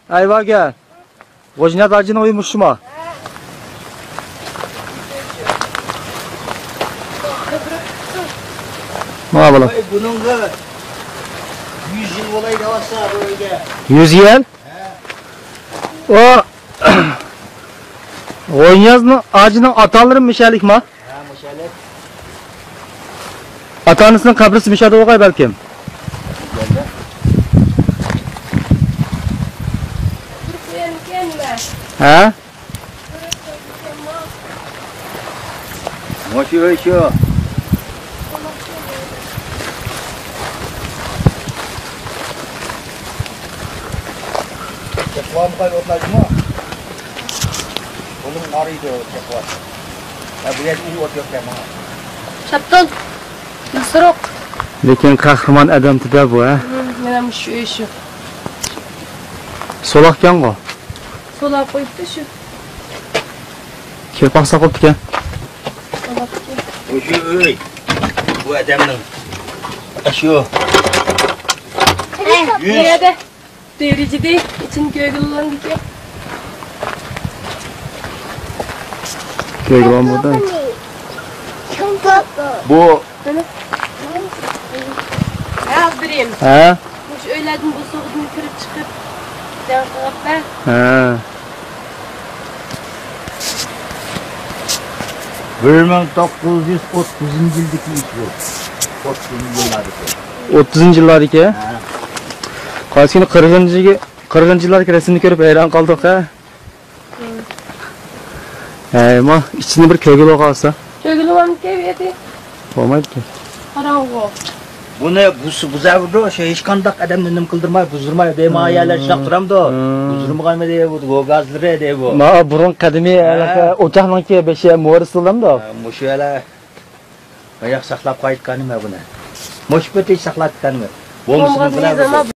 Ayva gel. Gojina dacını uyumuş mu? Ne yapalım? Bunun 100 yıl olayı da varsa böyle. 100 yıl? O Oynyaz'ın ağacının atalarım mişalik mi? Ha mişalik. Atanısının kabrisi mişadı o belki. Ha? Şu. Çekvam kaybetmez mi? Onun arıydı o çekvam. Ya bu yer iyi ot yok ya bana. Şaptan. Mısırok. Lekin kahraman adam tida bu ha. Menam şu. Solakkan o. Sola koyup da şu. Kirpak sakıp diken. Bu şu öy. Bu adamın. Şu. Nerede? Devrici değil. İçin göğgülülen dike. Köygram burada. Bu. Yazdırayım. Ha? Şu öyledim bu soğudunu kırıp çıkıp. Devam ben. Ha. 1930 yıldaki iş bu. 30 yıllardaki. Kaçını 40. yıllardaki resimini görüp hayran kaldık ha. Ama içinde bir kögül kalsa. Göğgülülen keviyeti. Olmaydı ki. Karanlık. Bu ne? Bu zavru şey hiç kandak adamın nim kıldırmay, buzdurmay. Benim ayalar çırak duram da. Buzdurma kalma diye bu gazları diye bu. Ma burun kadimi ocağın ki beşe muarısılam da. Muşu ala. Ayak saklap kayıt kanım ya buna. Muş peti saklap kanım. Bu musun?